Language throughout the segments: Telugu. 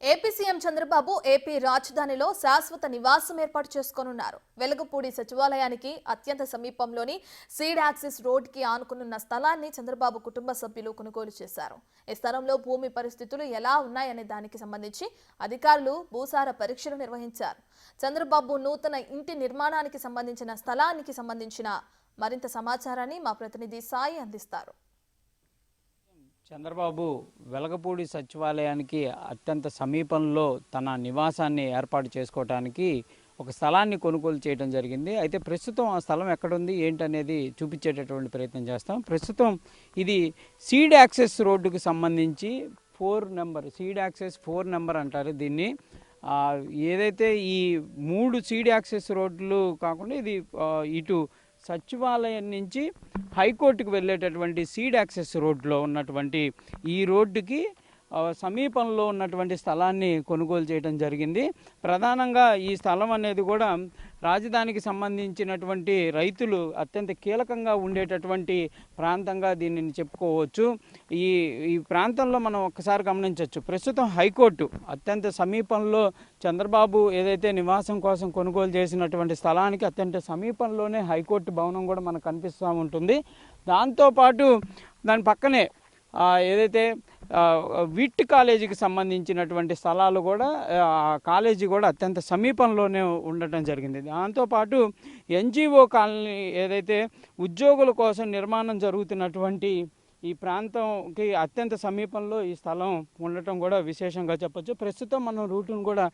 ఏపీ సీఎం చంద్రబాబు ఏపీ రాజధానిలో శాశ్వత నివాసం ఏర్పాటు చేసుకోనున్నారు. వెలగపూడి సచివాలయానికి అత్యంత సమీపంలోని సీడ్ యాక్సిస్ రోడ్కి ఆనుకున్న స్థలాన్ని చంద్రబాబు కుటుంబ సభ్యులు కొనుగోలు చేశారు. ఈ స్థలంలో భూమి పరిస్థితులు ఎలా ఉన్నాయనే దానికి సంబంధించి అధికారులు భూసార పరీక్షలు నిర్వహించారు. చంద్రబాబు నూతన ఇంటి నిర్మాణానికి సంబంధించిన స్థలానికి సంబంధించిన మరింత సమాచారాన్ని మా ప్రతినిధి సాయి అందిస్తారు. చంద్రబాబు వెలగపూడి సచివాలయానికి అత్యంత సమీపంలో తన నివాసాన్ని ఏర్పాటు చేసుకోవడానికి ఒక స్థలాన్ని కొనుగోలు చేయడం జరిగింది. అయితే ప్రస్తుతం ఆ స్థలం ఎక్కడుంది ఏంటనేది చూపించేటటువంటి ప్రయత్నం చేస్తాం. ప్రస్తుతం ఇది సీడ్ యాక్సెస్ రోడ్డుకు సంబంధించి 4 నెంబర్ సీడ్ యాక్సెస్ 4 నెంబర్ అంటారు దీన్ని. ఏదైతే ఈ 3 సీడ్ యాక్సెస్ రోడ్లు కాకుండా ఇది ఇటు సచివాలయం నుంచి హైకోర్టుకు వెళ్ళేటటువంటి సీడ్ యాక్సెస్ రోడ్లో ఉన్నటువంటి ఈ రోడ్డుకి సమీపంలో ఉన్నటువంటి స్థలాన్ని కొనుగోలు చేయడం జరిగింది. ప్రధానంగా ఈ స్థలం అనేది కూడా రాజధానికి సంబంధించినటువంటి రైతులు అత్యంత కీలకంగా ఉండేటటువంటి ప్రాంతంగా దీనిని చెప్పుకోవచ్చు. ఈ ప్రాంతంలో మనం ఒక్కసారి గమనించవచ్చు. ప్రస్తుతం హైకోర్టు అత్యంత సమీపంలో చంద్రబాబు ఏదైతే నివాసం కోసం కొనుగోలు చేసినటువంటి స్థలానికి అత్యంత సమీపంలోనే హైకోర్టు భవనం కూడా మనకు కనిపిస్తూ ఉంటుంది. దాంతోపాటు దాని పక్కనే ఏదైతే విట్ కాలేజీకి సంబంధించినటువంటి స్థలాలు కూడా కాలేజీ కూడా అత్యంత సమీపంలోనే ఉండటం జరిగింది. దాంతోపాటు ఎన్జిఓ కాలనీ ఏదైతే ఉద్యోగుల కోసం నిర్మాణం జరుగుతున్నటువంటి ఈ ప్రాంతంకి అత్యంత సమీపంలో ఈ స్థలం ఉండటం కూడా విశేషంగా చెప్పచ్చు. ప్రస్తుతం మనం రూటును కూడా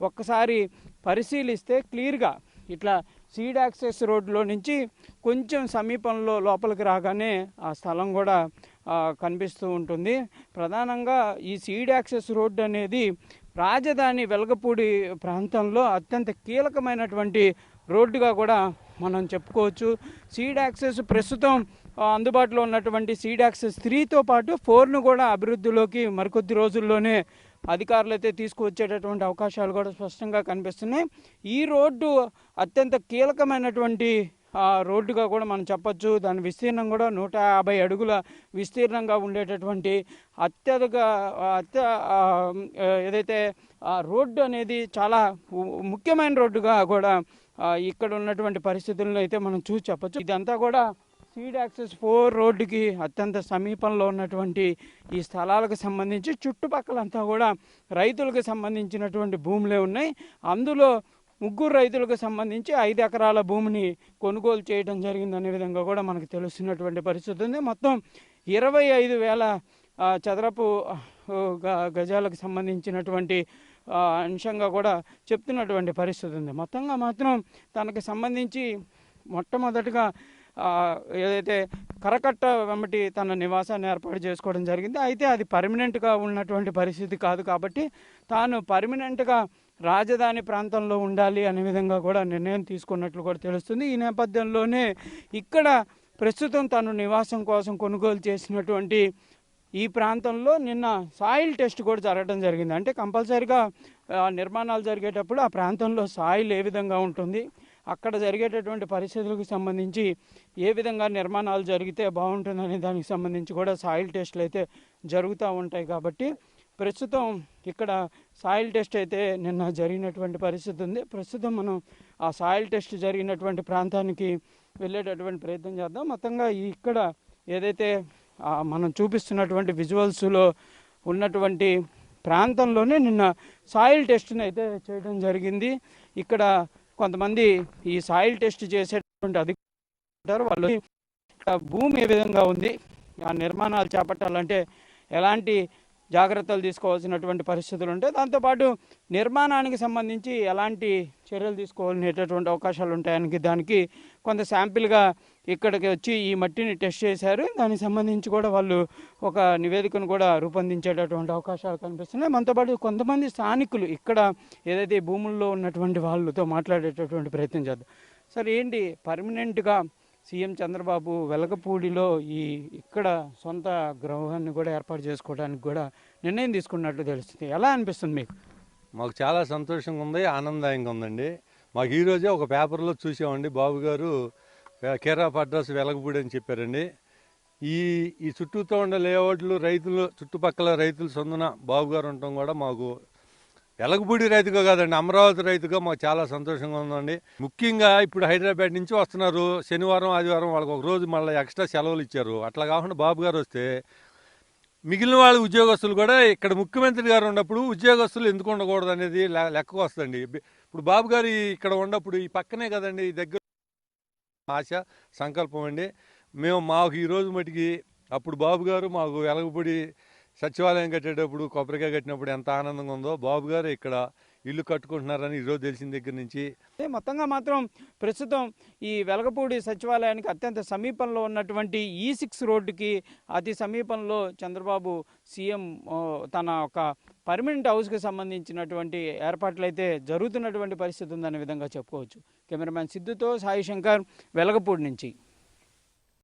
ఒక్కసారి పరిశీలిస్తే క్లియర్గా ఇట్లా సీడ్ యాక్సెస్ రోడ్లో నుంచి కొంచెం సమీపంలో లోపలికి రాగానే ఆ స్థలం కూడా కనిపిస్తూ ఉంటుంది. ప్రధానంగా ఈ సీడ్ యాక్సెస్ రోడ్డు అనేది రాజధాని వెలగపూడి ప్రాంతంలో అత్యంత కీలకమైనటువంటి రోడ్డుగా కూడా మనం చెప్పుకోవచ్చు. సీడ్ యాక్సెస్ ప్రస్తుతం అందుబాటులో ఉన్నటువంటి సీడ్ యాక్సెస్ 3తో పాటు 4ను కూడా అభివృద్ధిలోకి మరికొద్ది రోజుల్లోనే అధికారులు అయితే తీసుకువచ్చేటటువంటి అవకాశాలు కూడా స్పష్టంగా కనిపిస్తున్నాయి. ఈ రోడ్డు అత్యంత కీలకమైనటువంటి రోడ్డుగా కూడా మనం చెప్పచ్చు. దాని విస్తీర్ణం కూడా 150 అడుగుల విస్తీర్ణంగా ఉండేటటువంటి ఏదైతే రోడ్డు అనేది చాలా ముఖ్యమైన రోడ్డుగా కూడా ఇక్కడ ఉన్నటువంటి పరిస్థితులను అయితే మనం చూసి చెప్పచ్చు. ఇదంతా కూడా సీడ్ యాక్సెస్ 4 రోడ్డుకి అత్యంత సమీపంలో ఉన్నటువంటి ఈ స్థలాలకు సంబంధించి చుట్టుపక్కలంతా కూడా రైతులకు సంబంధించినటువంటి భూములే ఉన్నాయి. అందులో 3 రైతులకు సంబంధించి 5 ఎకరాల భూమిని కొనుగోలు చేయడం జరిగిందనే విధంగా కూడా మనకు తెలుస్తున్నటువంటి పరిస్థితి ఉంది. మొత్తం 25,000 చదరపు గజాలకు సంబంధించినటువంటి అంశంగా కూడా చెప్తున్నటువంటి పరిస్థితి ఉంది. మొత్తంగా మాత్రం తనకు సంబంధించి మొట్టమొదటిగా ఏదైతే కరకట్ట వెంబటి తన నివాసాన్ని ఏర్పాటు చేసుకోవడం జరిగింది. అయితే అది పర్మనెంట్గా ఉన్నటువంటి పరిస్థితి కాదు కాబట్టి తాను పర్మనెంట్గా రాజధాని ప్రాంతంలో ఉండాలి అనే విధంగా కూడా నిర్ణయం తీసుకున్నట్లు కూడా తెలుస్తుంది. ఈ నేపథ్యంలోనే ఇక్కడ ప్రస్తుతం తను నివాసం కోసం కొనుగోలు చేసినటువంటి ఈ ప్రాంతంలో నిన్న సాయిల్ టెస్ట్ కూడా జరగడం జరిగింది. అంటే కంపల్సరీగా నిర్మాణాలు జరిగేటప్పుడు ఆ ప్రాంతంలో సాయిల్ ఏ విధంగా ఉంటుంది, అక్కడ జరిగేటటువంటి పరిస్థితులకు సంబంధించి ఏ విధంగా నిర్మాణాలు జరిగితే బాగుంటుందనే దానికి సంబంధించి కూడా సాయిల్ టెస్టులు అయితే జరుగుతూ ఉంటాయి. కాబట్టి ప్రస్తుతం ఇక్కడ సాయిల్ టెస్ట్ అయితే నిన్న జరిగినటువంటి పరిస్థితి ఉంది. ప్రస్తుతం మనం ఆ సాయిల్ టెస్ట్ జరిగినటువంటి ప్రాంతానికి వెళ్ళేటటువంటి ప్రయత్నం చేద్దాం. మొత్తంగా ఇక్కడ ఏదైతే మనం చూపిస్తున్నటువంటి విజువల్స్లో ఉన్నటువంటి ప్రాంతంలోనే నిన్న సాయిల్ టెస్ట్ని అయితే చేయడం జరిగింది. ఇక్కడ కొంతమంది ఈ సాయిల్ టెస్ట్ చేసేటువంటి అధికారులు వాళ్ళు భూమి ఏ విధంగా ఉంది, ఆ నిర్మాణాలు చేపట్టాలంటే ఎలాంటి జాగ్రత్తలు తీసుకోవాల్సినటువంటి పరిస్థితులు ఉంటాయి, దాంతోపాటు నిర్మాణానికి సంబంధించి ఎలాంటి చర్యలు తీసుకోవాలనేటటువంటి అవకాశాలు ఉంటాయని దానికి కొంత శాంపిల్గా ఇక్కడికి వచ్చి ఈ మట్టిని టెస్ట్ చేశారు. దానికి సంబంధించి కూడా వాళ్ళు ఒక నివేదికను కూడా రూపొందించేటటువంటి అవకాశాలు కనిపిస్తున్నాయి. మనతో పాటు కొంతమంది స్థానికులు ఇక్కడ ఏదైతే భూముల్లో ఉన్నటువంటి వాళ్ళతో మాట్లాడేటటువంటి ప్రయత్నం చేద్దాం. సార్, ఏంటి పర్మనెంట్గా సీఎం చంద్రబాబు వెలగపూడిలో ఇక్కడ సొంత గృహాన్ని కూడా ఏర్పాటు చేసుకోవడానికి కూడా నిర్ణయం తీసుకున్నట్లు తెలుస్తుంది. ఎలా అనిపిస్తుంది మీకు? మాకు చాలా సంతోషంగా ఉంది, ఆనందదాయంగా ఉందండి. మాకు ఈరోజే ఒక పేపర్లో చూసామండి, బాబు గారు కేర్ ఆఫ్ అడ్రస్ వెలగపూడి అని చెప్పారండి. ఈ చుట్టూతో ఉండే లేఅవుట్లు రైతులు చుట్టుపక్కల రైతులు సొందున బాబు గారు ఉండటం కూడా మాకు వెలగపూడి రైతుగా కాదండి, అమరావతి రైతుగా మాకు చాలా సంతోషంగా ఉందండి. ముఖ్యంగా ఇప్పుడు హైదరాబాద్ నుంచి వస్తున్నారు, శనివారం ఆదివారం వాళ్ళకి ఒక రోజు మళ్ళీ ఎక్స్ట్రా సెలవులు ఇచ్చారు. అట్లా కాకుండా బాబు గారు వస్తే మిగిలిన వాళ్ళ ఉద్యోగస్తులు కూడా ఇక్కడ ముఖ్యమంత్రి గారు ఉన్నప్పుడు ఉద్యోగస్తులు ఎందుకు ఉండకూడదు అనేది లెక్కకు వస్తుంది. ఇప్పుడు బాబు గారు ఇక్కడ ఉన్నప్పుడు ఈ పక్కనే కదండి, ఈ దగ్గర ఆశ సంకల్పం అండి. మాకు ఈరోజు మటుకి అప్పుడు బాబు గారు మాకు వెలగపూడి సచివాలయం కట్టేటప్పుడు కొబ్బరికాయ కట్టినప్పుడు ఎంత ఆనందంగా ఉందో, బాబు గారు ఇక్కడ ఇల్లు కట్టుకుంటున్నారని ఈరోజు తెలిసిన దగ్గర నుంచి. మొత్తంగా మాత్రం ప్రస్తుతం ఈ వెలగపూడి సచివాలయానికి అత్యంత సమీపంలో ఉన్నటువంటి E6 రోడ్డుకి అతి సమీపంలో చంద్రబాబు సీఎం తన ఒక పర్మనెంట్ హౌస్కి సంబంధించినటువంటి ఏర్పాట్లు అయితే జరుగుతున్నటువంటి పరిస్థితి ఉందనే విధంగా చెప్పుకోవచ్చు. కెమెరామ్యాన్ సిద్ధుతో సాయి శంకర్, వెలగపూడి నుంచి.